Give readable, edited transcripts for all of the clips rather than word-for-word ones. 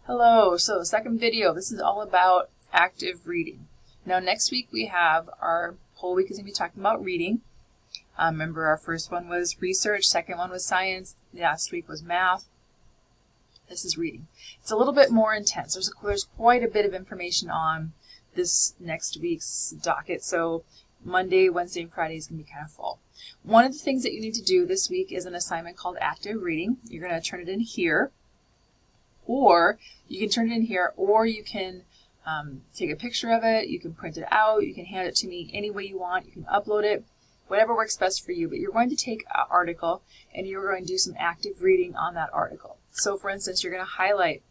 Hello, so second video, this is all about active reading. Now next week we have our whole week is going to be talking about reading. Remember our first one was research, second one was science, last week was math. This is reading. It's a little bit more intense. There's quite a bit of information on this next week's docket, so Monday, Wednesday, and Friday is going to be kind of full. One of the things that you need to do this week is an assignment called active reading. You're going to turn it in here. Or you can turn it in here, or you can take a picture of it, you can print it out, you can hand it to me any way you want, you can upload it, whatever works best for you. But you're going to take an article and you're going to do some active reading on that article. So for instance, you're going to highlight,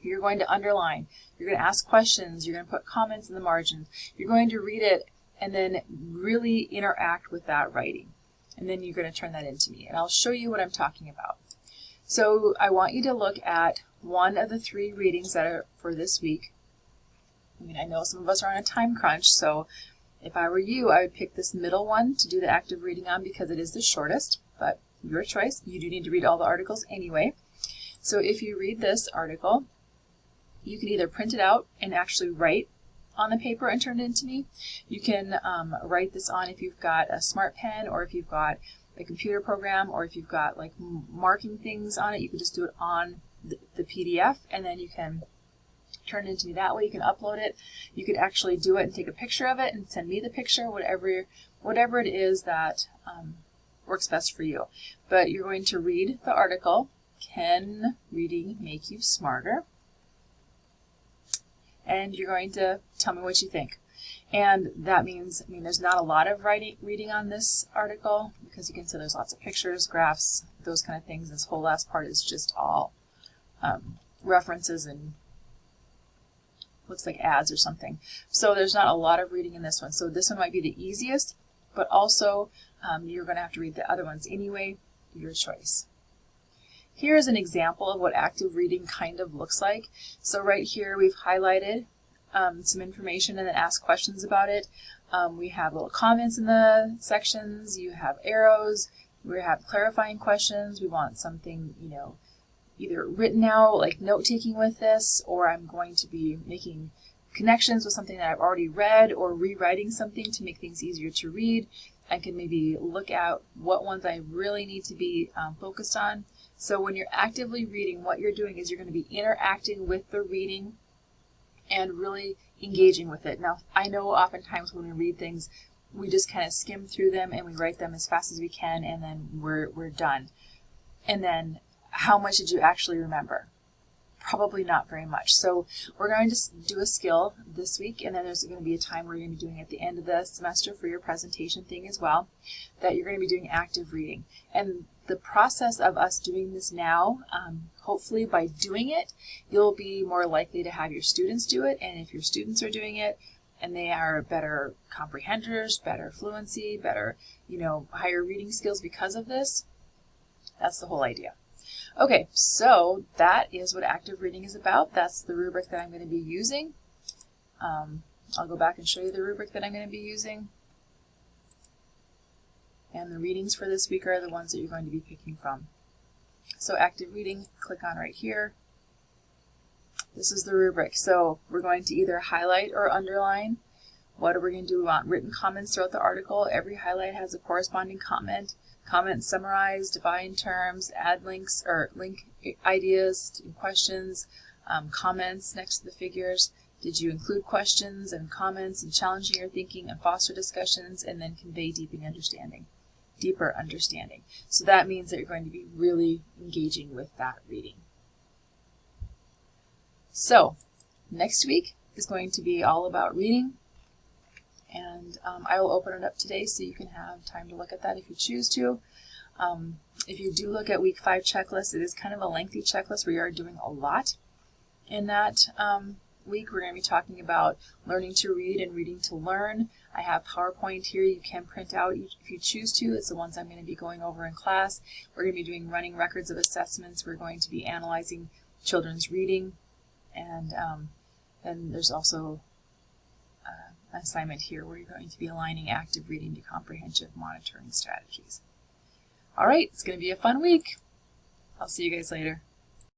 you're going to underline, you're going to ask questions, you're going to put comments in the margins, you're going to read it and then really interact with that writing. And then you're going to turn that into me. And I'll show you what I'm talking about. So I want you to look at one of the three readings that are for this week. I know some of us are on a time crunch, so if I were you, I would pick this middle one to do the active reading on because it is the shortest, but your choice. You do need to read all the articles anyway. So if you read this article, you can either print it out and actually write on the paper and turn it into me. You can write this on if you've got a smart pen or if you've got a computer program, or if you've got like marking things on it, you can just do it on the PDF and then you can turn it into me that way. You can upload it. You could actually do it and take a picture of it and send me the picture, whatever it is that works best for you. But you're going to read the article, Can Reading Make You Smarter? And you're going to tell me what you think. And that means, there's not a lot of reading on this article because you can see there's lots of pictures, graphs, those kind of things. This whole last part is just all references and looks like ads or something. So there's not a lot of reading in this one. So this one might be the easiest, but also you're going to have to read the other ones anyway, your choice. Here is an example of what active reading kind of looks like. So right here we've highlighted some information and then ask questions about it. We have little comments in the sections. You have arrows. We have clarifying questions. We want something, either written out, like note-taking with this, or I'm going to be making connections with something that I've already read or rewriting something to make things easier to read. I can maybe look at what ones I really need to be focused on. So when you're actively reading, what you're doing is you're going to be interacting with the reading and really engaging with it. Now, I know oftentimes when we read things, we just kind of skim through them and we write them as fast as we can and then we're done. And then how much did you actually remember? Probably not very much. So we're going to do a skill this week, and then there's going to be a time where you're going to be doing at the end of the semester for your presentation thing as well, that you're going to be doing active reading. And the process of us doing this now, hopefully by doing it, you'll be more likely to have your students do it, and if your students are doing it, and they are better comprehenders, better fluency, better, higher reading skills because of this, that's the whole idea. Okay, so that is what active reading is about. That's the rubric that I'm going to be using. I'll go back and show you the rubric that I'm going to be using. And the readings for this week are the ones that you're going to be picking from. So active reading, click on right here. This is the rubric. So we're going to either highlight or underline. What are we going to do? We want written comments throughout the article. Every highlight has a corresponding comment. Comments summarize, define terms, add links or link ideas, questions, comments next to the figures. Did you include questions and comments and challenging your thinking and foster discussions and then convey deeper understanding. So that means that you're going to be really engaging with that reading. So next week is going to be all about reading. And I will open it up today so you can have time to look at that if you choose to. If you do look at week 5 checklist, it is kind of a lengthy checklist. We are doing a lot in that week. We're going to be talking about learning to read and reading to learn. I have PowerPoint here you can print out if you choose to. It's the ones I'm going to be going over in class. We're going to be doing running records of assessments. We're going to be analyzing children's reading. And then there's also assignment here where you're going to be aligning active reading to comprehensive monitoring strategies. All right, it's going to be a fun week. I'll see you guys later.